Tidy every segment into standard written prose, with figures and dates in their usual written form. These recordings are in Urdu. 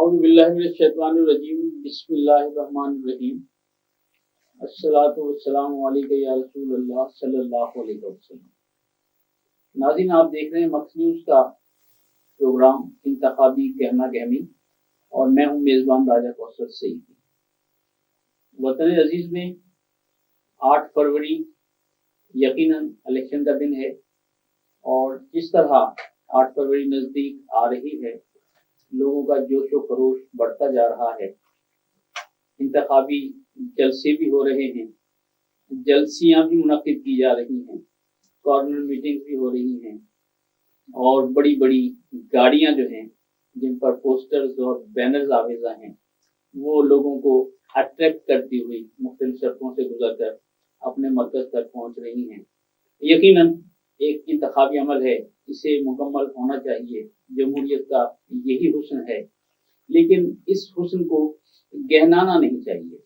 اعوذ باللہ من الشیطان الرجیم بسم اللہ الرحمن الرحیم الصلاۃ والسلام علیک یا رسول اللہ صلی اللہ علیہ وسلم۔ ناظرین، آپ دیکھ رہے ہیں مکس نیوز کا پروگرام انتخابی گہما گہمی، اور میں ہوں میزبان راجہ کوثر سعید۔ وطن عزیز میں 8 فروری یقیناً الیکشن کا دن ہے، اور جس طرح 8 فروری نزدیک آ رہی ہے، لوگوں کا جوش و خروش بڑھتا جا رہا ہے۔ انتخابی جلسے بھی ہو رہے ہیں، جلسیاں بھی منعقد کی جا رہی ہیں، کارنر میٹنگ بھی ہو رہی ہیں، اور بڑی بڑی گاڑیاں جو ہیں جن پر پوسٹرز اور بینرز آویزاں ہیں، وہ لوگوں کو اٹریکٹ کرتی ہوئی مختلف سڑکوں سے گزر کر اپنے مرکز تک پہنچ رہی ہیں۔ یقیناً ایک انتخابی عمل ہے، اسے مکمل ہونا چاہیے، جمہوریت کا یہی حسن ہے، لیکن اس حسن کو گہنانا نہیں چاہیے۔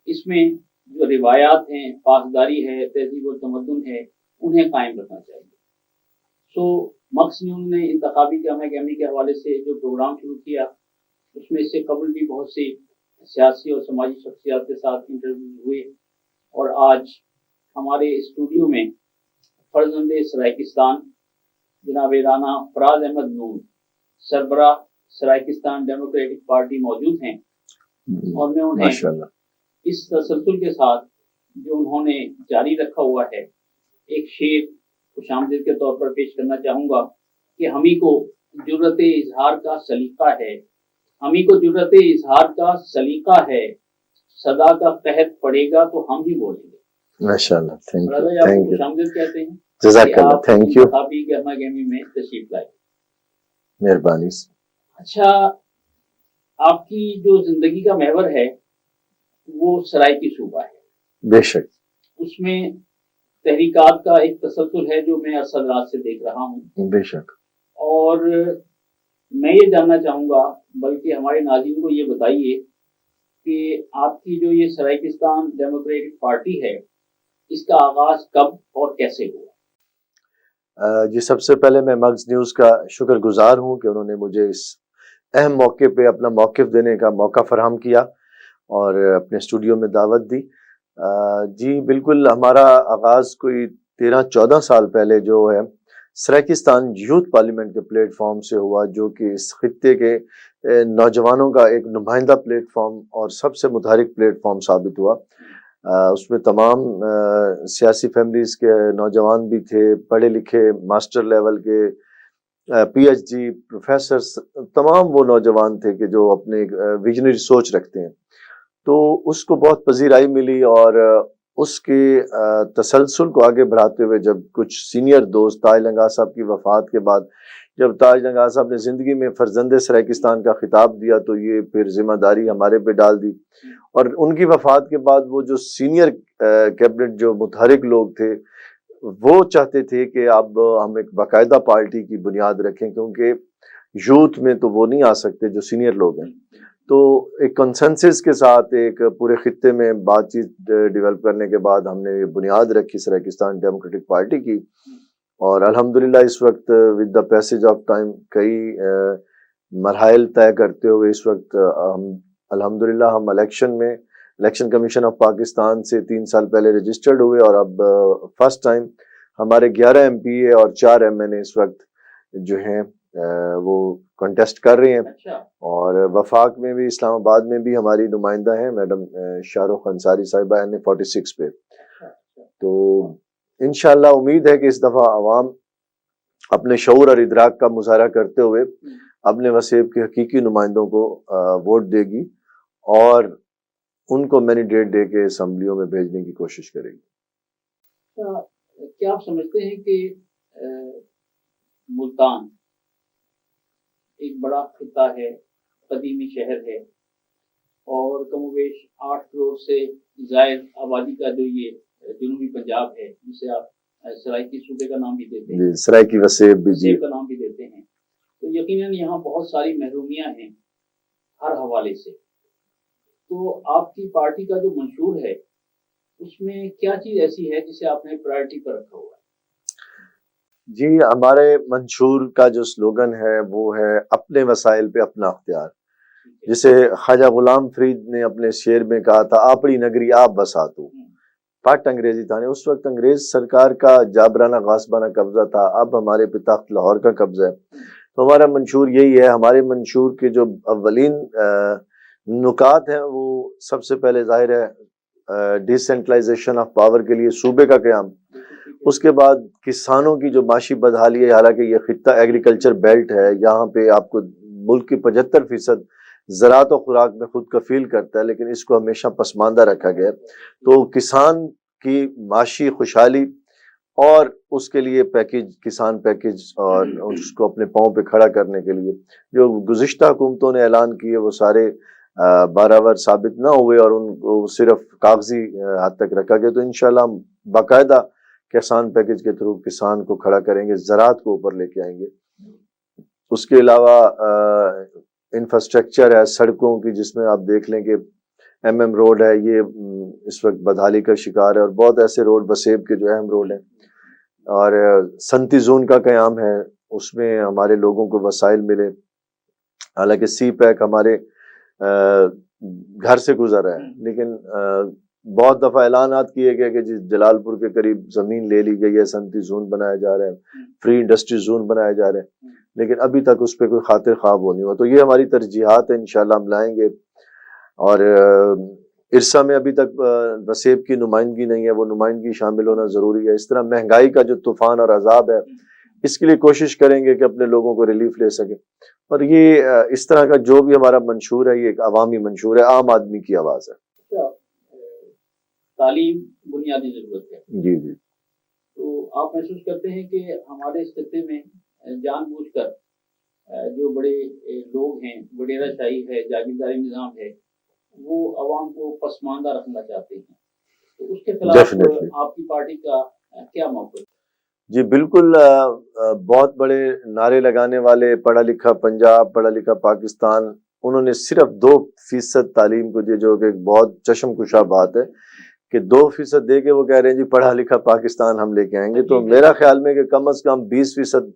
اس میں جو روایات ہیں، پاسداری ہے، تہذیب و تمدن ہے، انہیں قائم رکھنا چاہیے۔ مکس نیوز نے انتخابی گہما گہمی کے حوالے سے جو پروگرام شروع کیا، اس میں اس سے قبل بھی بہت سی سیاسی اور سماجی شخصیات کے ساتھ انٹرویو ہوئے، اور آج ہمارے اسٹوڈیو میں فرزند سرائیکستان جناب رانا فراز احمد نور، سربراہ سرائیکستان ڈیموکریٹک پارٹی موجود ہیں، اور میں انہیں اس تسلسل کے ساتھ جو انہوں نے جاری رکھا ہوا ہے ایک شعر خوش آمدید کے طور پر پیش کرنا چاہوں گا کہ ہمیں کو جرأت اظہار کا سلیقہ ہے، ہمیں کو جرأت اظہار کا سلیقہ ہے، صدا کا قحط پڑے گا تو ہم ہی بولیں گے۔ ماشاءاللہ، آپ کو خوش آمدید کہتے ہیں، جزاک اللہ، تھینک یو، انتخابی گہما گہمی میں تشریف لائے، مہربانی۔ اچھا، آپ کی جو زندگی کا محور ہے وہ سرائیکی صوبہ ہے، بے شک، اس میں تحریکات کا ایک تسلسل ہے جو میں عرصہ دراز سے دیکھ رہا ہوں، بے شک، اور میں یہ جاننا چاہوں گا، بلکہ ہمارے ناظرین کو یہ بتائیے کہ آپ کی جو یہ سرائیکستان ڈیموکریٹک پارٹی ہے، اس کا آغاز کب اور کیسے ہوا؟ جی، سب سے پہلے میں مکس نیوز کا شکر گزار ہوں کہ انہوں نے مجھے اس اہم موقع پہ اپنا موقف دینے کا موقع فراہم کیا اور اپنے اسٹوڈیو میں دعوت دی۔ جی بالکل، ہمارا آغاز کوئی 13-14 سال پہلے جو ہے سرائیکستان یوتھ پارلیمنٹ کے پلیٹ فارم سے ہوا، جو کہ اس خطے کے نوجوانوں کا ایک نمائندہ پلیٹ فارم اور سب سے متحرک پلیٹ فارم ثابت ہوا۔ اس میں تمام سیاسی فیملیز کے نوجوان بھی تھے، پڑھے لکھے ماسٹر لیول کے، پی ایچ ڈی پروفیسرز، تمام وہ نوجوان تھے کہ جو اپنے ویژنری سوچ رکھتے ہیں۔ تو اس کو بہت پذیرائی ملی، اور اس کے تسلسل کو آگے بڑھاتے ہوئے جب کچھ سینئر دوست، تاج لنگا صاحب کی وفات کے بعد جب تاج لنگا صاحب نے زندگی میں فرزند سرائیکستان کا خطاب دیا، تو یہ پھر ذمہ داری ہمارے پہ ڈال دی، اور ان کی وفات کے بعد وہ جو سینئر کیبنٹ جو متحرک لوگ تھے، وہ چاہتے تھے کہ اب ہم ایک باقاعدہ پارٹی کی بنیاد رکھیں، کیونکہ یوتھ میں تو وہ نہیں آ سکتے جو سینئر لوگ ہیں۔ تو ایک کنسنسس کے ساتھ ایک پورے خطے میں بات چیت ڈیولپ کرنے کے بعد ہم نے بنیاد رکھی سرائیکستان ڈیموکریٹک پارٹی کی، اور الحمدللہ اس وقت with the passage of time کئی مراحل طے کرتے ہوئے اس وقت ہم الحمدللہ ہم الیکشن کمیشن آف پاکستان سے 3 سال پہلے رجسٹرڈ ہوئے، اور اب فرسٹ ٹائم ہمارے 11 ایم پی اے اور 4 ایم این اے اس وقت جو ہیں وہ کنٹیسٹ کر رہے ہیں، اور وفاق میں بھی، اسلام آباد میں بھی ہماری نمائندہ ہیں میڈم شاہ رخ انصاری صاحبہ NA46 پہ۔ تو انشاءاللہ امید ہے کہ اس دفعہ عوام اپنے شعور اور ادراک کا مظاہرہ کرتے ہوئے اپنے وسیب کے حقیقی نمائندوں کو ووٹ دے گی، اور ان کو مینڈیٹ دے کے اسمبلیوں میں بھیجنے کی کوشش کرے گی۔ کیا آپ سمجھتے ہیں کہ ملتان ایک بڑا خطہ ہے، قدیمی شہر ہے، اور کم و بیش 8 کروڑ سے زائد آبادی کا جو یہ جنوبی پنجاب ہے، جسے آپ سرائیکی صوبے کا نام بھی دیتے ہیں، سرائیکی وسیب بھی وسیب کا نام بھی دیتے ہیں، تو یقیناً یہاں بہت ساری محرومیاں ہیں ہر حوالے سے۔ تو آپ کی پارٹی کا جو منشور ہے، اس میں کیا چیز ایسی ہے جسے آپ نے پرائرٹی پر رکھا ہوا ہے؟ جی، ہمارے منشور کا جو سلوگن ہے وہ ہے اپنے وسائل پہ اپنا اختیار۔ جسے خواجہ غلام فرید نے اپنے شعر میں کہا تھا آپڑی نگری آپ بسا تو، پٹ انگریزی تھا. اس وقت انگریز سرکار کا جابرانہ غاصبانہ قبضہ تھا، اب ہمارے پہ تخت لاہور کا قبضہ ہے. تو ہمارا منشور یہی ہے. ہمارے منشور کے جو اولین نکات ہیں وہ سب سے پہلے ظاہر ہے ڈیسینٹرلائزیشن آف پاور کے لیے صوبے کا قیام، اس کے بعد کسانوں کی جو معاشی بدحالی ہے. حالانکہ یہ خطہ ایگریکلچر بیلٹ ہے، یہاں پہ آپ کو ملک کی 75% زراعت و خوراک میں خود کفیل کرتا ہے، لیکن اس کو ہمیشہ پسماندہ رکھا گیا. تو کسان کی معاشی خوشحالی اور اس کے لیے پیکیج، کسان پیکیج، اور اس کو اپنے پاؤں پہ کھڑا کرنے کے لیے جو گزشتہ حکومتوں نے اعلان کیے وہ سارے باراور ثابت نہ ہوئے اور ان کو صرف کاغذی حد تک رکھا گیا. تو انشاءاللہ ہم باقاعدہ کسان پیکیج کے تھرو کسان کو کھڑا کریں گے، زراعت کو اوپر لے کے آئیں گے. اس کے علاوہ انفراسٹرکچر ہے سڑکوں کی، جس میں آپ دیکھ لیں کہ MM روڈ ہے، یہ اس وقت بدحالی کا شکار ہے، اور بہت ایسے روڈ وسیب کے جو اہم روڈ ہیں. اور صنعتی زون کا قیام ہے، اس میں ہمارے لوگوں کو وسائل ملے. حالانکہ سی پیک ہمارے گھر سے گزر رہا ہے، لیکن بہت دفعہ اعلانات کیے گئے کہ جلال پور کے قریب زمین لے لی گئی ہے، صنعتی زون بنایا جا رہا ہے، فری انڈسٹری زون بنایا جا رہا ہے، لیکن ابھی تک اس پہ کوئی خاطر خواب ہو نہیں ہوا. تو یہ ہماری ترجیحات ہیں، انشاءاللہ ہم لائیں گے. اور ارسا میں ابھی تک وسیب کی نمائندگی نہیں ہے، وہ نمائندگی شامل ہونا ضروری ہے. اس طرح مہنگائی کا جو طوفان اور عذاب ہے، اس کے لیے کوشش کریں گے کہ اپنے لوگوں کو ریلیف لے سکیں. اور یہ اس طرح کا جو بھی ہمارا منشور ہے، یہ ایک عوامی منشور ہے، عام آدمی کی آواز ہے. تعلیم بنیادی ضرورت ہے. جی جی. تو آپ محسوس کرتے ہیں کہ ہمارے اس خطے میں جان بوجھ کر جو بڑے لوگ ہیں، وڈیرا شاہی ہے، جاگیرداری نظام ہے، وہ عوام کو پسماندہ رکھنا چاہتے ہیں، تو اس کے خلاف آپ کی پارٹی کا کیا موقف؟ جی بالکل. بہت بڑے نعرے لگانے والے پڑھا لکھا پنجاب، پڑھا لکھا پاکستان، انہوں نے صرف 2% تعلیم کو دی، جو کہ ایک بہت چشم کشا بات ہے کہ 2% دے کے وہ کہہ رہے ہیں جی پڑھا لکھا پاکستان ہم لے کے آئیں گے. تو میرا خیال میں کہ کم از کم 20%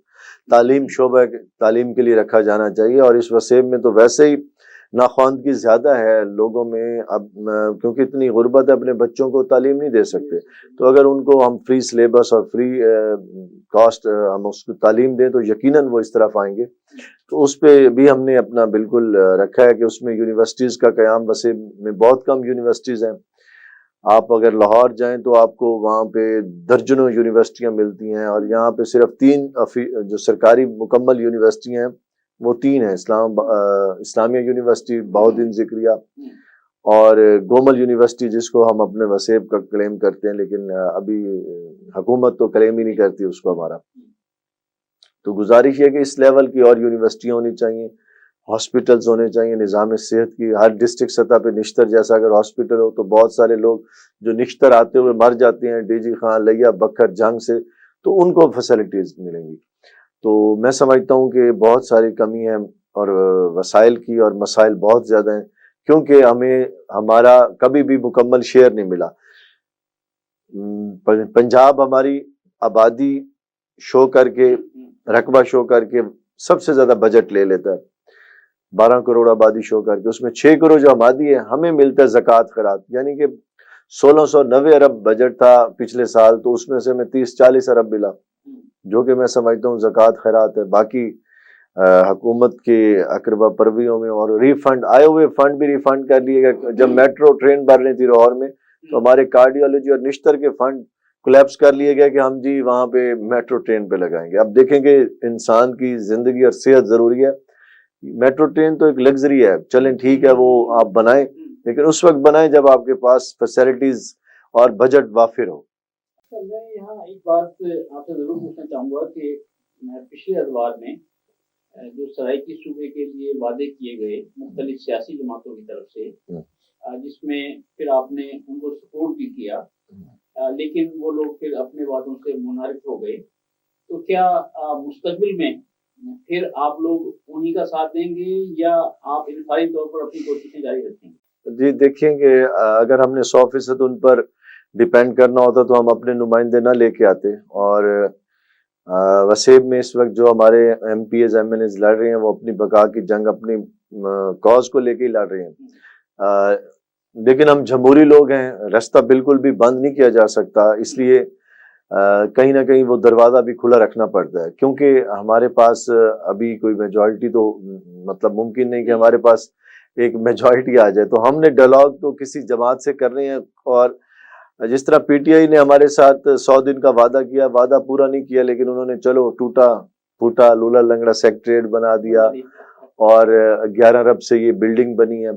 تعلیم شعبہ تعلیم کے لیے رکھا جانا چاہیے. اور اس وسیب میں تو ویسے ہی ناخواندگی زیادہ ہے لوگوں میں، اب کیونکہ اتنی غربت ہے، اپنے بچوں کو تعلیم نہیں دے سکتے. تو اگر ان کو ہم فری سلیبس اور فری کاسٹ ہم اس کو تعلیم دیں تو یقیناً وہ اس طرف آئیں گے. تو اس پہ بھی ہم نے اپنا بالکل رکھا ہے کہ اس میں یونیورسٹیز کا قیام، وسیب میں بہت کم یونیورسٹیز ہیں. آپ اگر لاہور جائیں تو آپ کو وہاں پہ درجنوں یونیورسٹیاں ملتی ہیں، اور یہاں پہ صرف 3 جو سرکاری مکمل یونیورسٹی ہیں وہ 3 ہیں: اسلامیہ یونیورسٹی، بہاؤالدین ذکریہ، اور گومل یونیورسٹی، جس کو ہم اپنے وسیب کا کلیم کرتے ہیں، لیکن ابھی حکومت تو کلیم ہی نہیں کرتی اس کو ہمارا. تو گزارش ہے کہ اس لیول کی اور یونیورسٹیاں ہونی چاہیے، ہاسپٹلز ہونے چاہیے. نظام صحت کی ہر ڈسٹرکٹ سطح پہ نشتر جیسا اگر ہاسپٹل ہو تو بہت سارے لوگ جو نشتر آتے ہوئے مر جاتے ہیں ڈی جی خان، لیا بکھر، جنگ سے، تو ان کو فیسلٹیز ملیں گی. تو میں سمجھتا ہوں کہ بہت ساری کمی ہے، اور وسائل کی اور مسائل بہت زیادہ ہیں، کیونکہ ہمیں ہمارا کبھی بھی مکمل شیئر نہیں ملا. پنجاب ہماری آبادی شو کر کے، رقبہ شو کر کے سب سے زیادہ بجٹ لے لیتا ہے. 12 کروڑ آبادی شو کر کے، اس میں 6 کروڑ جو آبادی ہے ہمیں ملتا ہے زکوٰۃ خیرات. یعنی کہ 1690 ارب بجٹ تھا پچھلے سال، تو اس میں سے ہمیں 30-40 ارب ملا، جو کہ میں سمجھتا ہوں زکوٰۃ خیرات ہے. باقی حکومت کے اقربا پرویوں میں، اور ریفنڈ آئے ہوئے فنڈ بھی ریفنڈ کر لیے گئے. جب میٹرو ٹرین بن رہی تھی لاہور میں تو ہمارے کارڈیالوجی اور نشتر کے فنڈ کولیپس کر لیے گئے کہ ہم جی وہاں پہ میٹرو ٹرین پہ لگائیں گے. اب دیکھیں کہ انسان کی زندگی اور صحت ضروری ہے. میٹرو ٹرین تو ایک لگژری ہے، چلیں ٹھیک ہے وہ آپ بنائیں، لیکن اس وقت بنائیں جب آپ کے پاس فیسلٹیز اور بجٹ وافر ہو. میں یہاں ایک بات آپ سے ضرور پوچھنا چاہوں گا کہ پچھلے ادوار میں جو سرائکی صوبے کے لیے وعدے کیے گئے مختلف سیاسی جماعتوں کی طرف سے، جس میں پھر آپ نے ان کو سپورٹ بھی کیا، لیکن وہ لوگ پھر اپنے وعدوں سے منحرف ہو گئے، تو کیا مستقبل میں پھر آپ لوگ انہی کا ساتھ دیں گے یا آپ انفرادی طور پر اپنی کوششیں جاری رکھیں گے؟ جی دیکھیں گے، اگر ہم نے 100% ان پر ڈیپینڈ کرنا ہوتا تو ہم اپنے نمائندے نہ لے کے آتے، اور وسیب میں اس وقت جو ہمارے M P As M N As لڑ رہے ہیں وہ اپنی بقا کی جنگ اپنی کاز کو لے کے ہی لڑ رہے ہیں، لیکن ہم جمہوری لوگ ہیں، راستہ بالکل بھی بند نہیں کیا جا سکتا، اس لیے کہیں نہ کہیں وہ دروازہ بھی کھلا رکھنا پڑتا ہے، کیونکہ ہمارے پاس ابھی کوئی میجورٹی تو مطلب ممکن نہیں کہ ہمارے پاس ایک میجورٹی آ جائے، تو ہم نے ڈائلاگ تو کسی جماعت سے کر رہے ہیں، اور جس طرح پی ٹی آئی نے ہمارے ساتھ 100 دن کا وعدہ کیا، وعدہ پورا نہیں کیا، لیکن انہوں نے چلو ٹوٹا پھوٹا لولا لنگڑا سیکٹریٹ بنا دیا، اور 11 ارب سے یہ بلڈنگ بنی ہے۔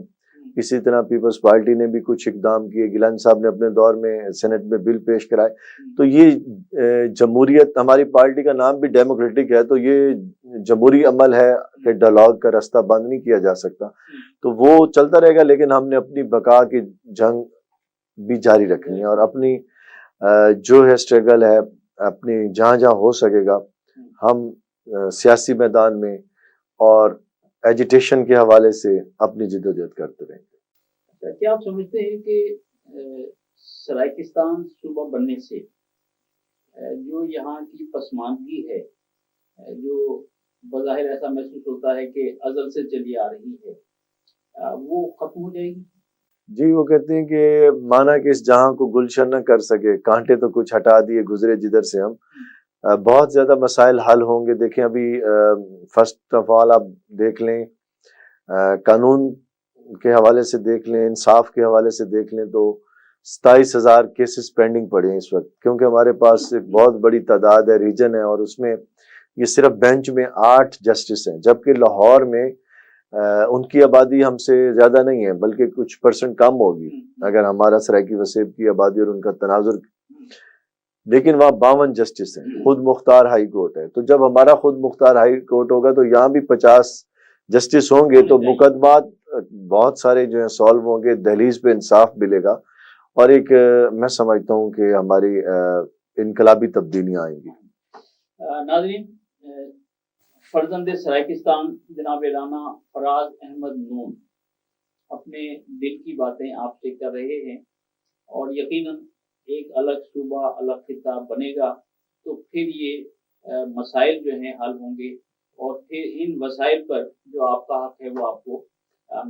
اسی طرح پیپلز پارٹی نے بھی کچھ اقدام کیے، گیلان صاحب نے اپنے دور میں سینٹ میں بل پیش کرائے، تو یہ جمہوریت، ہماری پارٹی کا نام بھی ڈیموکریٹک ہے، تو یہ جمہوری عمل ہے کہ ڈائلاگ کا راستہ بند نہیں کیا جا سکتا، تو وہ چلتا رہے گا، لیکن ہم نے اپنی بقا کی جنگ بھی جاری رکھنی ہے، اور اپنی جو ہے اسٹرگل ہے اپنی جہاں جہاں ہو سکے گا ہم سیاسی میدان میں اور ایجیٹیشن کے حوالے سے اپنی جدوجہد کرتے رہیں گے۔ کیا آپ سمجھتے ہیں کہ سرائیکستان صوبہ بننے سے جو یہاں کی پسماندگی ہے، جو بظاہر ایسا محسوس ہوتا ہے کہ ازل سے چلی آ رہی ہے، وہ ختم ہو جائے گی؟ جی، وہ کہتے ہیں کہ مانا کہ اس جہاں کو گلشن نہ کر سکے، کانٹے تو کچھ ہٹا دیے گزرے جدھر سے ہم، بہت زیادہ مسائل حل ہوں گے۔ دیکھیں ابھی فرسٹ آف آل آپ دیکھ لیں، قانون کے حوالے سے دیکھ لیں، انصاف کے حوالے سے دیکھ لیں، تو 27,000 کیسز پینڈنگ پڑے ہیں اس وقت، کیونکہ ہمارے پاس ایک بہت بڑی تعداد ہے، ریجن ہے، اور اس میں یہ صرف بینچ میں 8 جسٹس ہیں، جبکہ لاہور میں ان کی آبادی ہم سے زیادہ نہیں ہے، بلکہ کچھ پرسنٹ کم ہوگی اگر ہمارا سرائیکی وسیب کی آبادی اور ان کا تناظر، لیکن وہاں 52 جسٹس ہیں، خود مختار ہائی کورٹ ہے، تو جب ہمارا خود مختار ہائی کورٹ ہوگا تو یہاں بھی 50 جسٹس ہوں گے، تو مقدمات بہت سارے جو ہیں سالو ہوں گے، دہلیز پہ انصاف ملے گا، اور ایک میں سمجھتا ہوں کہ ہماری انقلابی تبدیلیاں آئیں گی۔ ناظرین، فرزند سرائیکستان جناب رانا فراز احمد نون اپنے دل کی باتیں آپ سے کر رہے ہیں، اور یقیناً ایک الگ صوبہ، الگ خطہ بنے گا تو پھر یہ مسائل جو ہیں حل ہوں گے، اور پھر ان وسائل پر جو آپ کا حق ہے وہ آپ کو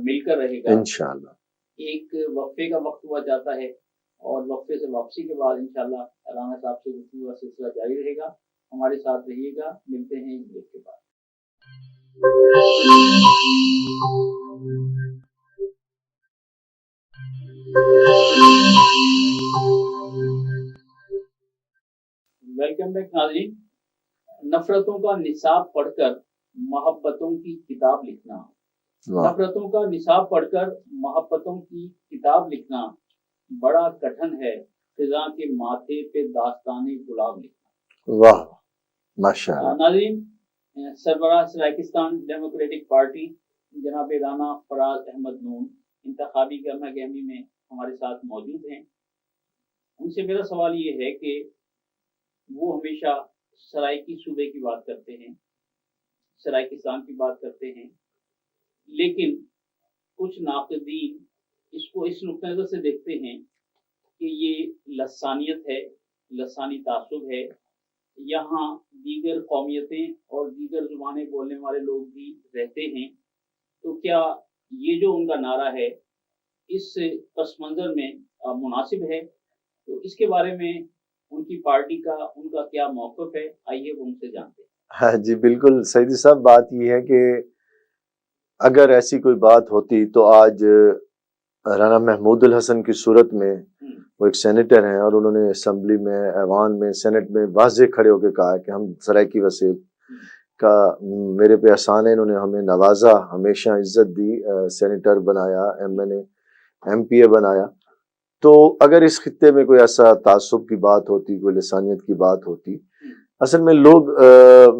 مل کر رہے گا انشاءاللہ۔ ایک وقفے کا وقت ہوا جاتا ہے، اور وقفے سے واپسی کے بعد انشاءاللہ رانا صاحب سے گفتگو کا سلسلہ جاری رہے گا۔ ہمارے ساتھ رہیے گا، ملتے ہیں اس بریک کے بعد۔ ویلکم بیک ناظرین۔ نفرتوں کا نصاب پڑھ کر محبتوں کی کتاب لکھنا، نفرتوں کا نصاب پڑھ کر محبتوں کی کتاب لکھنا بڑا کٹھن ہے، خزاں کے ماتھے پہ داستان گلاب لکھنا۔ واہ، ماشاءاللہ۔ ناظرین، سربراہ سرائیکستان ڈیموکریٹک پارٹی جناب رانا فراز احمد نون انتخابی گرما گہمی میں ہمارے ساتھ موجود ہیں۔ ان سے میرا سوال یہ ہے کہ وہ ہمیشہ سرائیکی صوبے کی بات کرتے ہیں، سرائیکستان کی بات کرتے ہیں، لیکن کچھ ناقدین اس کو اس نقطہ نظر سے دیکھتے ہیں کہ یہ لسانیت ہے، لسانی تعصب ہے، یہاں دیگر قومیتیں اور دیگر زبانیں بولنے والے لوگ بھی رہتے ہیں، تو کیا یہ جو ان کا نعرہ ہے اس پس منظر میں مناسب ہے؟ تو اس کے بارے میں ان کی پارٹی کا، ان کا کیا موقف ہے، آئیے وہ ان سے جانتے ہیں۔ ہاں جی، بالکل سیدی صاحب، بات یہ ہے کہ اگر ایسی کوئی بات ہوتی تو آج رانا محمود الحسن کی صورت میں، وہ ایک سینیٹر ہیں اور انہوں نے اسمبلی میں، ایوان میں، سینٹ میں واضح کھڑے ہو کے کہا کہ ہم سرائیکی وسیب کا میرے پہ احسان ہے، انہوں نے ہمیں نوازا، ہمیشہ عزت دی، سینیٹر بنایا، ایم این اے، ایم پی اے بنایا۔ تو اگر اس خطے میں کوئی ایسا تعصب کی بات ہوتی، کوئی لسانیت کی بات ہوتی، اصل میں لوگ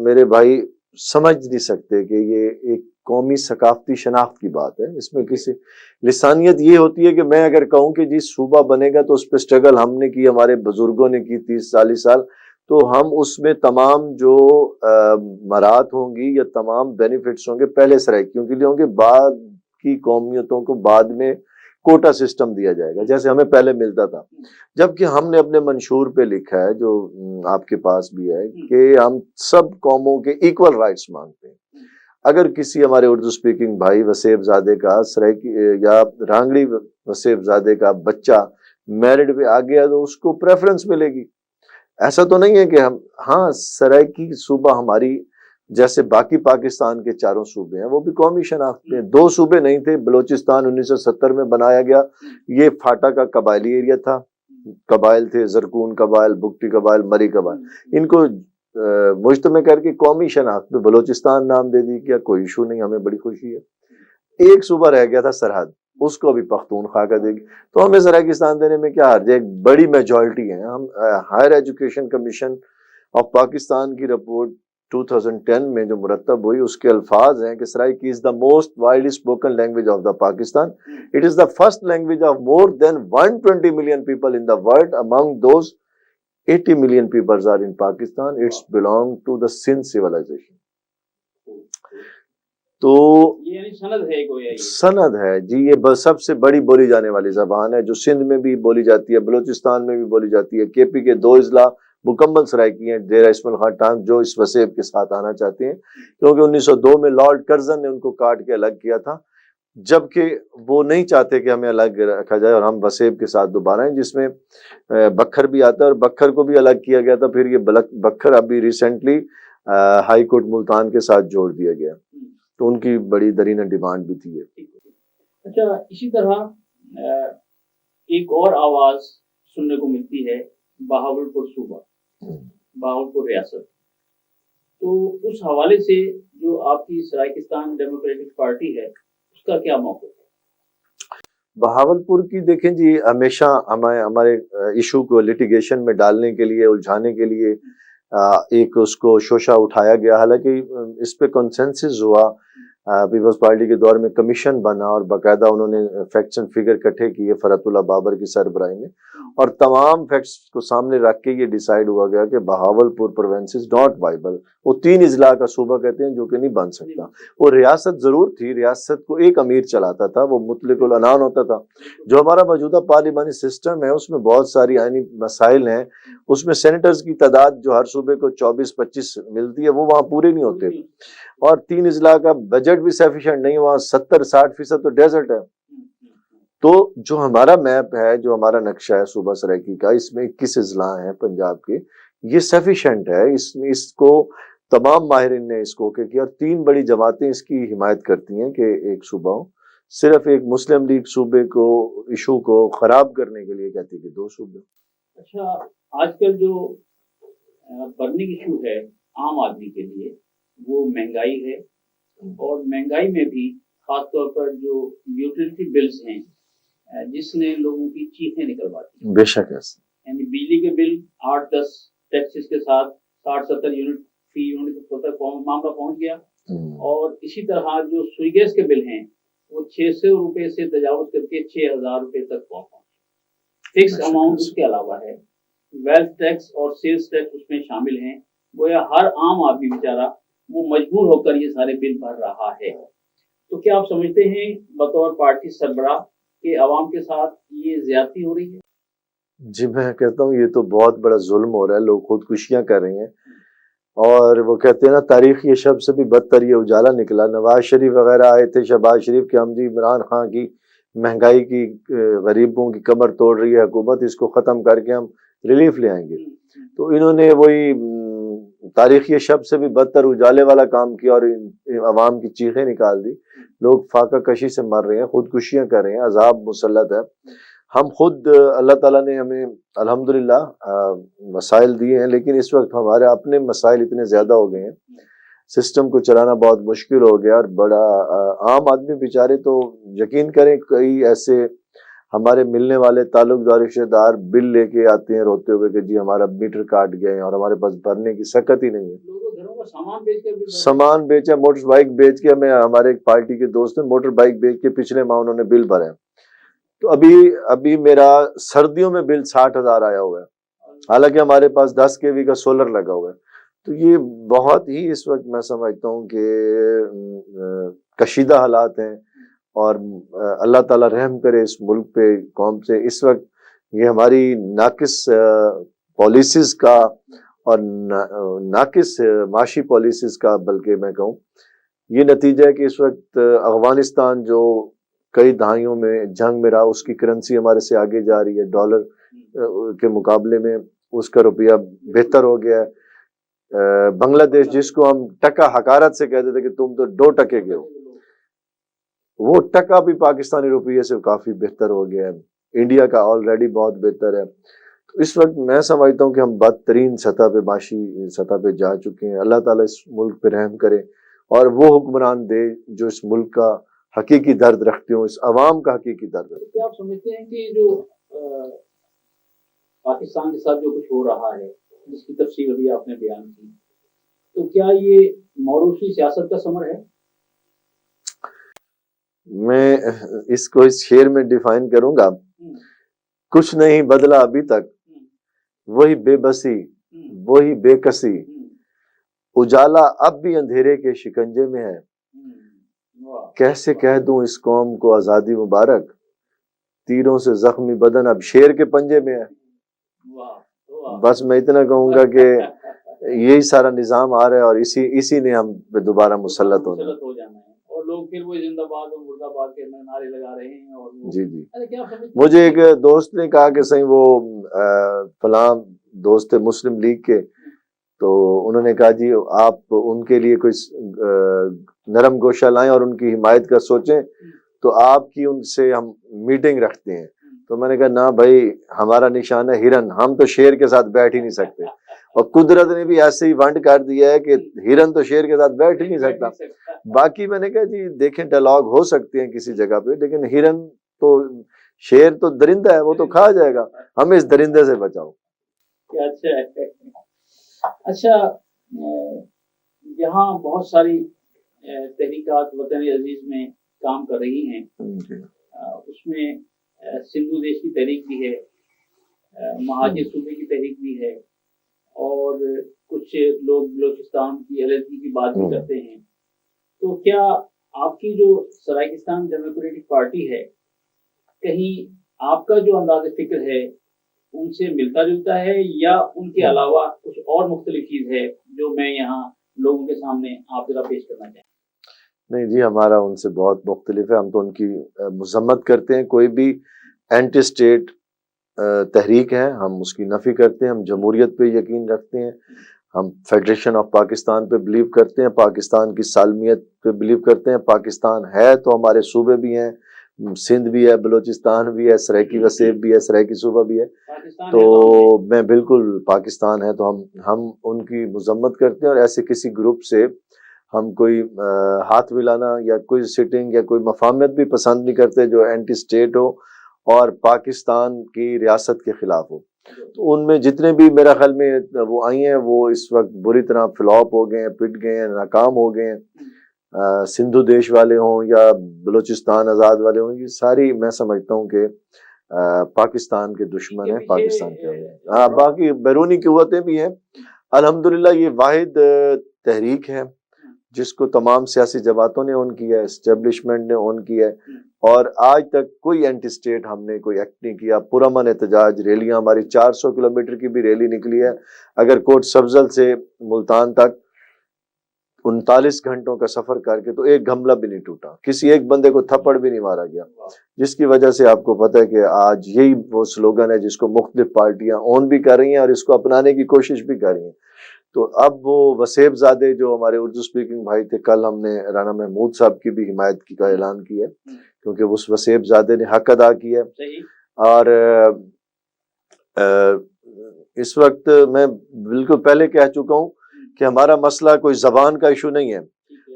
میرے بھائی سمجھ نہیں سکتے کہ یہ ایک قومی ثقافتی شناخت کی بات ہے، اس میں کسی لسانیت یہ ہوتی ہے کہ میں اگر کہوں کہ جی صوبہ بنے گا تو اس پہ اسٹرگل ہم نے کی، ہمارے بزرگوں نے کی 30-40 سال، تو ہم اس میں تمام جو مراد ہوں گی یا تمام بینیفٹس ہوں گے پہلے سرائیکیوں کے لیے ہوں گے، بعد کی قومیتوں کو بعد میں کوٹا سسٹم دیا جائے گا جیسے ہمیں پہلے ملتا تھا، جبکہ ہم نے اپنے منشور پہ لکھا ہے جو آپ کے پاس بھی ہے کہ ہم سب قوموں کے ایکول رائٹس مانگتے ہیں۔ اگر کسی ہمارے اردو سپیکنگ بھائی وسیب زادے کا سرائکی یا رانگڑی وسیب زادے کا بچہ میرڈ پہ آ گیا تو اس کو پریفرنس ملے گی۔ ایسا تو نہیں ہے کہ ہم، ہاں سرائکی صوبہ ہماری جیسے باقی پاکستان کے چاروں صوبے ہیں وہ بھی قومی شناخت میں، 2 صوبے نہیں تھے، بلوچستان 1970 میں بنایا گیا، یہ فاٹا کا قبائلی ایریا تھا، قبائل تھے، زرکون قبائل، بگٹی قبائل، مری قبائل، ان کو مجتمع کر کے قومی شناخت میں بلوچستان نام دے دی گیا، کوئی ایشو نہیں، ہمیں بڑی خوشی ہے۔ ایک صوبہ رہ گیا تھا سرحد، اس کو ابھی پختونخوا کا دے گی، تو ہمیں سرائکستان دینے میں کیا حرج ہے، ایک بڑی میجورٹی ہے۔ ہم higher education commission of Pakistan کی رپورٹ 2010 میں جو مرتب ہوئی اس کے الفاظ ہیں کہ Saraiki is the most widely spoken language of the Pakistan, it is the first language of more than 120 million people in the world, among those 80 million peoples are in Pakistan, it's belong to the Sindh civilization. تو سند ہے جی، یہ سب سے بڑی بولی جانے والی زبان ہے جو سندھ میں بھی بولی جاتی ہے، بلوچستان میں بھی بولی جاتی ہے۔ کے پی کے 2 اضلاع مکمل سرائکی ہیں، ڈیرہ اسماعیل خان ٹانک جو اس وسیب کے ساتھ آنا چاہتے ہیں، کیونکہ 1902 میں لارڈ کرزن نے ان کو کاٹ کے الگ کیا تھا، جبکہ وہ نہیں چاہتے کہ ہمیں الگ رکھا جائے اور ہم وسیب کے ساتھ دوبارہ ہیں، جس میں بکھر بھی آتا ہے، اور بکھر کو بھی الگ کیا گیا تھا، پھر یہ بکھر ابھی ریسنٹلی ہائی کورٹ ملتان کے ساتھ جوڑ دیا گیا، تو ان کی بڑی درینہ ڈیمانڈ بھی تھی۔ اچھا، اسی طرح ایک اور آواز سننے کو ملتی ہے بہاولپور صوبہ، بہاولپور ریاست، تو اس حوالے سے جو آپ کی سرائکستان ڈیموکریٹک پارٹی ہے اس کا کیا موقف ہے؟ بہاولپور کی دیکھیں جی، ہمیشہ ہمارے ایشو کو لیٹیگیشن میں ڈالنے کے لیے، الجھانے کے لیے ایک اس کو شوشہ اٹھایا گیا، حالانکہ اس پہ کنسنسس ہوا، پیپلز پارٹی کے دور میں کمیشن بنا اور باقاعدہ انہوں نے فیکٹس اینڈ فگر اکٹھے کیے فرحت اللہ بابر کی سربراہی میں، اور تمام فیکٹس کو سامنے رکھ کے یہ ڈیسائیڈ ہوا گیا کہ Bahawalpur province is not viable, وہ 3 اضلاع کا صوبہ کہتے ہیں جو کہ نہیں بن سکتا۔ وہ ریاست ضرور تھی، ریاست کو ایک امیر چلاتا تھا، وہ مطلق العنان ہوتا تھا۔ جو ہمارا موجودہ پارلیمانی سسٹم ہے اس میں بہت ساری آئینی مسائل ہیں، اس میں سینیٹرز کی تعداد جو ہر صوبے کو 24-25 ملتی ہے وہ وہاں پورے نہیں ہوتے، اور 3 اضلاع کا بجٹ بھی سفیشینٹ نہیں، وہاں 70-60% تو ڈیزرٹ ہے۔ تو جو ہمارا میپ ہے، جو ہمارا نقشہ ہے صوبہ سرائکی کا، اس میں 21 اضلاع ہیں پنجاب کے، یہ سفیشینٹ ہے، اس کو تمام ماہرین نے اس کو کیا، اور 3 بڑی جماعتیں اس کی حمایت کرتی ہیں کہ ایک صوبہ ہو، صرف ایک مسلم لیگ صوبے کو ایشو کو خراب کرنے کے لیے کہتی ہے کہ 2 صوبے۔ اچھا، آج کل جو برننگ ایشو ہے عام آدمی کے لیے وہ مہنگائی ہے، اور مہنگائی میں بھی خاص طور پر جو یوٹیلیٹی بلز ہیں جس نے لوگوں کی چیخیں نکلواتی ہیں، بے شک ہے، یعنی بجلی کے بل 8-10 ٹیکسز کے ساتھ 60-70 یونٹ فی یونٹ تک معاملہ پہنچ گیا، اور اسی طرح جو سوئی گیس کے بل ہیں وہ 600 روپے سے تجاوز کر کے 6000 روپے تک پہنچا۔ فکس اماؤنٹ اس کے علاوہ ہے، ویلتھ ٹیکس اور سیلز ٹیکس اس میں شامل ہیں، گویا ہر عام آدمی بیچارہ وہ مجبور ہو کر یہ سارے بل بھر رہا ہے۔ تو کیا آپ سمجھتے ہیں بطور پارٹی سربراہ کہ عوام کے ساتھ یہ زیادتی ہو رہی ہے؟ جی میں کہتا ہوں یہ تو بہت بڑا ظلم ہو رہا ہے، لوگ خودکشیاں کر رہے ہیں، اور وہ کہتے ہیں نا تاریخ یہ شب سے بھی بدتر یہ اجالا نکلا۔ نواز شریف وغیرہ آئے تھے، شہباز شریف کے ہم جی، عمران خان کی مہنگائی کی غریبوں کی کمر توڑ رہی ہے حکومت، اس کو ختم کر کے ہم ریلیف لے آئیں گے، تو انہوں نے وہی تاریخی شب سے بھی بدتر اجالے والا کام کیا اور عوام کی چیخیں نکال دی۔ لوگ فاقہ کشی سے مر رہے ہیں، خودکشیاں کر رہے ہیں، عذاب مسلط ہے۔ ہم خود اللہ تعالیٰ نے ہمیں الحمدللہ مسائل دیے ہیں، لیکن اس وقت ہمارے اپنے مسائل اتنے زیادہ ہو گئے ہیں، سسٹم کو چلانا بہت مشکل ہو گیا، اور بڑا عام آدمی بیچارے تو یقین کریں کئی ایسے ہمارے ملنے والے تعلق دار رشتہ دار بل لے کے آتے ہیں روتے ہوئے کہ جی ہمارا میٹر کاٹ گئے اور ہمارے پاس بھرنے کی سکت ہی نہیں ہے۔ سامان بیچا، موٹر بائک بیچ کے، ہمیں ہمارے ایک پارٹی کے دوست نے موٹر بائک بیچ کے پچھلے ماہ انہوں نے بل بھرے، تو ابھی میرا سردیوں میں بل 60,000 آیا ہوا ہے، حالانکہ ہمارے پاس 10 kV کا سولر لگا ہوا ہے۔ تو یہ بہت ہی اس وقت میں سمجھتا ہوں کہ کشیدہ حالات ہیں، اور اللہ تعالیٰ رحم کرے اس ملک پہ، قوم سے۔ اس وقت یہ ہماری ناقص پالیسیز کا اور ناقص معاشی پالیسیز کا، بلکہ میں کہوں یہ نتیجہ ہے کہ اس وقت افغانستان جو کئی دہائیوں میں جنگ میں رہا، اس کی کرنسی ہمارے سے آگے جا رہی ہے، ڈالر کے مقابلے میں اس کا روپیہ بہتر ہو گیا ہے۔ بنگلہ دیش جس کو ہم ٹکا حقارت سے کہتے تھے کہ تم تو 2 ٹکے کے ہو، وہ ٹکا بھی پاکستانی روپیے سے کافی بہتر ہو گیا ہے۔ انڈیا کا آلریڈی بہت بہتر ہے۔ تو اس وقت میں سمجھتا ہوں کہ ہم بدترین سطح پہ، معاشی سطح پہ جا چکے ہیں۔ اللہ تعالیٰ اس ملک پہ رحم کرے اور وہ حکمران دے جو اس ملک کا حقیقی درد رکھتے ہوں، اس عوام کا حقیقی درد رکھتے ہوں۔ کیا آپ سمجھتے ہیں کہ جو پاکستان کے ساتھ جو کچھ ہو رہا ہے، جس کی تفصیل ابھی آپ نے بیان کی، تو کیا یہ موروثی سیاست کا ثمر ہے؟ میں اس کو اس شعر میں ڈیفائن کروں گا، کچھ نہیں بدلا ابھی تک، وہی بے بسی، وہی بے کسی، اجالا اب بھی اندھیرے کے شکنجے میں ہے، کیسے کہہ دوں اس قوم کو آزادی مبارک، تیروں سے زخمی بدن اب شیر کے پنجے میں ہے۔ بس میں اتنا کہوں گا کہ یہی سارا نظام آ رہا ہے اور اسی نے ہم پہ دوبارہ مسلط ہونا ہے، اور لوگ پھر وہ زندہ باد اور مردہ باد کے نعرے لگا رہے ہیں۔ اور جی مجھے ایک دوست نے کہا کہ صحیح وہ فلاں دوست مسلم لیگ کے، تو انہوں نے کہا جی آپ ان کے لیے کوئی نرم گوشہ لائیں اور ان کی حمایت کا سوچیں، تو آپ کی ان سے ہم میٹنگ رکھتے ہیں۔ تو میں نے کہا نہ بھائی، ہمارا نشان ہے ہرن، ہم تو شیر کے ساتھ بیٹھ ہی نہیں سکتے، اور قدرت نے بھی ایسے ہی ونڈ کر دیا ہے کہ ہرن تو شیر کے ساتھ بیٹھ ہی نہیں سکتا۔ باقی میں نے کہا جی دیکھیں ڈائلاگ ہو سکتے ہیں کسی جگہ پہ، لیکن ہرن تو، شیر تو درندہ ہے، وہ تو کھا جائے گا، ہمیں اس درندے سے بچاؤ۔ اچھا، یہاں بہت ساری تحریکات وطن عزیز میں کام کر رہی ہیں، اس میں سندھو دیش کی تحریک بھی ہے، مہاجر صوبے کی تحریک بھی ہے، اور کچھ لوگ بلوچستان کی علیحدگی کی بات بھی کرتے ہیں۔ تو کیا آپ کی جو سرائیکستان ڈیموکریٹک پارٹی ہے، کہیں آپ کا جو انداز فکر ہے ان سے ملتا جلتا ہے، یا ان کے علاوہ کچھ اور مختلف چیز ہے جو میں یہاں لوگوں کے سامنے آپ ذرا پیش کرنا چاہیں؟ نہیں جی، ہمارا ان سے بہت مختلف ہے، ہم تو ان کی مذمت کرتے ہیں۔ کوئی بھی اینٹی اسٹیٹ تحریک ہے ہم اس کی نفی کرتے ہیں، ہم جمہوریت پہ یقین رکھتے ہیں، ہم فیڈریشن آف پاکستان پہ بلیو کرتے ہیں، پاکستان کی سالمیت پہ بلیو کرتے ہیں۔ پاکستان ہے تو ہمارے صوبے بھی ہیں، سندھ بھی ہے، بلوچستان بھی ہے، سرائیکی وسیب بھی ہے، سرائیکی صوبہ بھی ہے، تو میں بالکل پاکستان ہے تو ہم ان کی مذمت کرتے ہیں، اور ایسے کسی گروپ سے ہم کوئی ہاتھ ملانا یا کوئی سٹنگ یا کوئی مفاہمت بھی پسند نہیں کرتے جو اینٹی اسٹیٹ ہو اور پاکستان کی ریاست کے خلاف ہو۔ تو ان میں جتنے بھی میرا خیال میں وہ آئی ہیں، وہ اس وقت بری طرح فلاپ ہو گئے ہیں، پٹ گئے ہیں، ناکام ہو گئے ہیں۔ سندھو دیش والے ہوں یا بلوچستان آزاد والے ہوں، یہ ساری میں سمجھتا ہوں کہ پاکستان کے دشمن ہیں، پاکستان کے۔ باقی بیرونی قوتیں بھی ہیں، الحمدللہ یہ واحد تحریک ہے جس کو تمام سیاسی جماعتوں نے اون کیا ہے، اسٹیبلشمنٹ نے اون کیا ہے، اور آج تک کوئی اینٹی اسٹیٹ ہم نے کوئی ایکٹ نہیں کیا۔ پرامن احتجاج ریلیاں ہماری 400 کلومیٹر کی بھی ریلی نکلی ہے، اگر کوٹ سبزل سے ملتان تک 39 گھنٹوں کا سفر کر کے تو ایک گھملہ بھی نہیں ٹوٹا، کسی ایک بندے کو تھپڑ بھی نہیں مارا گیا، جس کی وجہ سے آپ کو پتہ ہے کہ آج یہی وہ سلوگن ہے جس کو مختلف پارٹیاں اون بھی کر رہی ہیں اور اس کو اپنانے کی کوشش بھی کر رہی ہیں۔ تو اب وہ وسیب زادے جو ہمارے اردو سپیکنگ بھائی تھے، کل ہم نے رانا محمود صاحب کی بھی حمایت کی کا اعلان کیا ہے، کیونکہ اس وسیب زادے نے حق ادا کیا ہے۔ اور اس وقت میں بالکل پہلے کہہ چکا ہوں کہ ہمارا مسئلہ کوئی زبان کا ایشو نہیں ہے،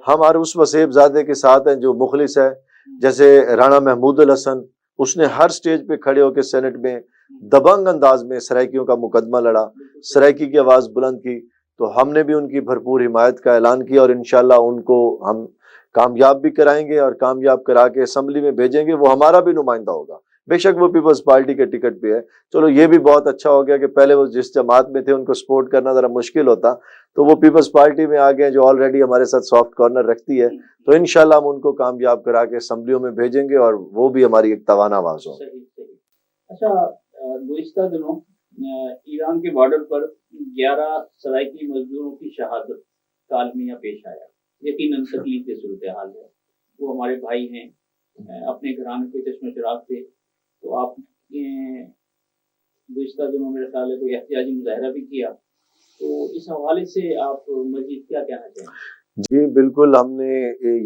ہمارے اس وسیب زادے کے ساتھ ہیں جو مخلص ہے، جیسے رانا محمود الحسن، اس نے ہر سٹیج پہ کھڑے ہو کے سینٹ میں دبنگ انداز میں سرائیکیوں کا مقدمہ لڑا، سرائیکی کی آواز بلند کی، تو ہم نے بھی ان کی بھرپور حمایت کا اعلان کیا، اور انشاءاللہ ان کو ہم کامیاب بھی کرائیں گے، اور کامیاب کرا کے اسمبلی میں بھیجیں گے، وہ ہمارا بھی نمائندہ ہوگا، بے شک وہ پیپلز پارٹی کے ٹکٹ پہ ہے. چلو یہ بھی بہت اچھا ہو گیا کہ پہلے وہ جس جماعت میں تھے ان کو سپورٹ کرنا ذرا مشکل ہوتا, تو وہ پیپلز پارٹی میں آ گئے جو آلریڈی ہمارے ساتھ سافٹ کارنر رکھتی ہے. تو انشاءاللہ ہم ان کو کامیاب کرا کے اسمبلیوں میں بھیجیں گے اور وہ بھی ہماری ایک توانا آواز ہو. اچھا, گزشتہ دنوں ایران کے بارڈر پر 11 سرائیکی مزدوروں کی شہادت کا المیہ پیش آیا. یقیناً تکلیف کی صورتحال ہے. وہ ہمارے بھائی ہیں, اپنے گھرانے کے چشم چراغ تھے. تو آپ گزشتہ دنوں میرے خیال ہے کوئی احتجاجی مظاہرہ بھی کیا, تو اس حوالے سے آپ مزید کیا کہنا چاہیں گے؟ جی بالکل, ہم نے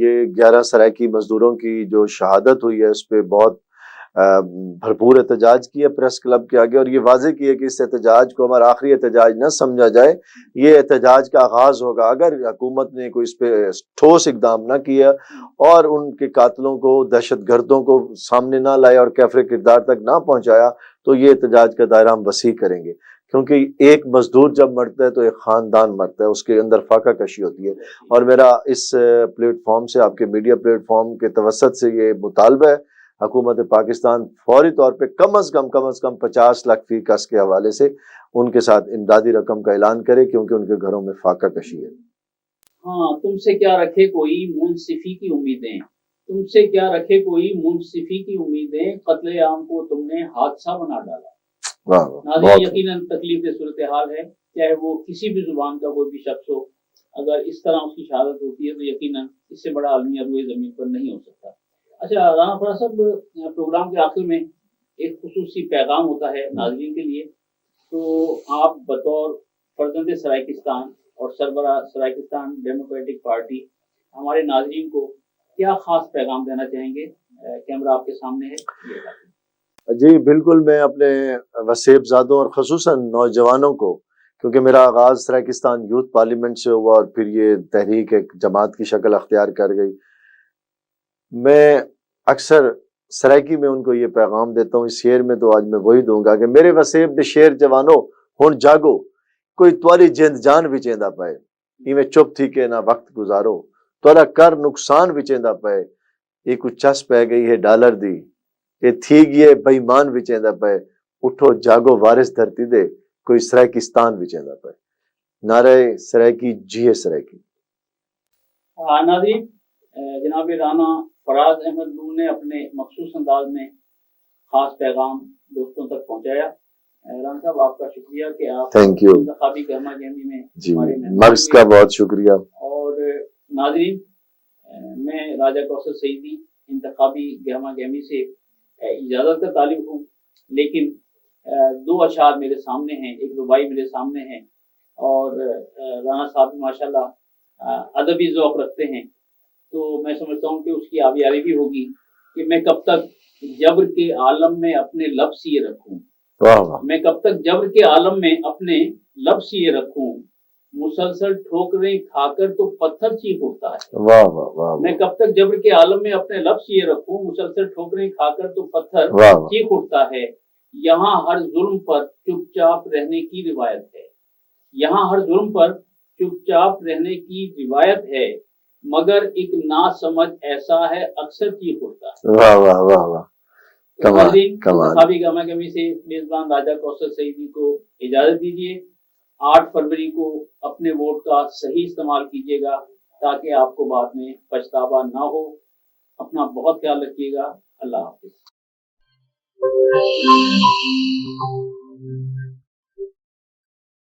یہ 11 سرائیکی مزدوروں کی جو شہادت ہوئی ہے اس پہ بہت بھرپور احتجاج کیا پریس کلب کے آگے, اور یہ واضح کیا کہ اس احتجاج کو ہمارا آخری احتجاج نہ سمجھا جائے, یہ احتجاج کا آغاز ہوگا. اگر حکومت نے کوئی اس پہ ٹھوس اقدام نہ کیا اور ان کے قاتلوں کو, دہشت گردوں کو سامنے نہ لایا اور کیفر کردار تک نہ پہنچایا, تو یہ احتجاج کا دائرہ ہم وسیع کریں گے. کیونکہ ایک مزدور جب مرتا ہے تو ایک خاندان مرتا ہے, اس کے اندر فاقہ کشی ہوتی ہے. اور میرا اس پلیٹ فارم سے, آپ کے میڈیا پلیٹ فارم کے توسط سے یہ مطالبہ ہے, حکومت پاکستان فوری طور پہ کم از کم 50 لاکھ فی کس کے حوالے سے ان کے ساتھ امدادی رقم کا اعلان کرے, کیونکہ ان کے گھروں میں فاقہ کشی ہے. ہاں, تم سے کیا رکھے کوئی منصفی کی امیدیں, تم سے کیا رکھے کوئی منصفی کی امیدیں, قتل عام کو تم نے حادثہ بنا ڈالا. ناظرین, یقیناً تکلیف کی صورتحال ہے, چاہے وہ کسی بھی زبان کا کوئی بھی شخص ہو. اگر اس طرح اس کی شہادت ہوتی ہے تو یقیناً اس سے بڑا المیہ روئے زمین پر نہیں ہو سکتا. اچھا رانا فراز صاحب, پروگرام کے آخر میں ایک خصوصی پیغام ہوتا ہے ناظرین کے لیے, تو آپ بطور فرزند سرائیکستان اور سربراہ سرائیکستان ڈیموکریٹک پارٹی ہمارے ناظرین کو کیا خاص پیغام دینا چاہیں گے؟ کیمرہ آپ کے سامنے ہے. جی بالکل, میں اپنے وسیب زادوں اور خصوصاً نوجوانوں کو, کیونکہ میرا آغاز سرائیکستان یوتھ پارلیمنٹ سے ہوا اور پھر یہ تحریک ایک جماعت کی شکل اختیار کر گئی, میں اکثر سرائیکی میں ان کو یہ پیغام دیتا ہوں. اس شعر میں تو آج میں وہی دوں گا کہ میرے وسیب دے شیر جوانو ہن جاگو, کوئی توالی جند جان وچیندا پائے, ایویں چپ تھی کہ نہ وقت گزارو, توالا کر نقصان وچیندا پائے, یہ کچھ چس پہ گئی ہے ڈالر دی, یہ تھی گئے بےمان وچیندا پائے, اٹھو جاگو وارث دھرتی دے, کوئی سرائیکستان وچیندا پائے. نعرہ سرائیکی, جیے سرائیکی. ناظرین, جناب رانا فراز احمد نور نے اپنے مخصوص انداز میں خاص پیغام دوستوں تک پہنچایا. رانا صاحب, آپ کا شکریہ کہ آپ انتخابی گہما گہمی میں جی مرض کا بہت شکریہ. اور ناظرین, میں راجہ کوثر سعیدی انتخابی گہما گہمی سے اجازت کا طالب ہوں, لیکن 2 اشعار میرے سامنے ہیں, ایک ربائی میرے سامنے ہے, اور رانا صاحب ماشاءاللہ ادبی ذوق رکھتے ہیں, تو میں سمجھتا ہوں کہ اس کی آبیاری بھی ہوگی کہ میں کب تک جبر کے عالم میں اپنے لب سیے رکھوں, میں کب تک جبر کے عالم میں اپنے لب سیے رکھوں, مسلسل ٹھوکریں کھا کر تو پتھر چیخ اٹھتا ہے. میں کب تک جبر کے عالم میں اپنے لب سیے رکھوں, مسلسل ٹھوکریں کھا کر تو پتھر چیخ اٹھتا ہے. یہاں ہر ظلم پر چپ چاپ رہنے کی روایت ہے, یہاں ہر ظلم پر چپ چاپ رہنے کی روایت ہے, مگر ایک نا سمجھ ایسا ہے اکثر چیخ اٹھتا ہے. واہ واہ واہ واہ. انتخابی گہما گہمی سے میزبان راجہ کوثر سعیدی کو اجازت دیجیے. 8 فروری کو اپنے ووٹ کا صحیح استعمال کیجیے گا تاکہ آپ کو بعد میں پچھتاوا نہ ہو. اپنا بہت خیال رکھیے گا. اللہ حافظ.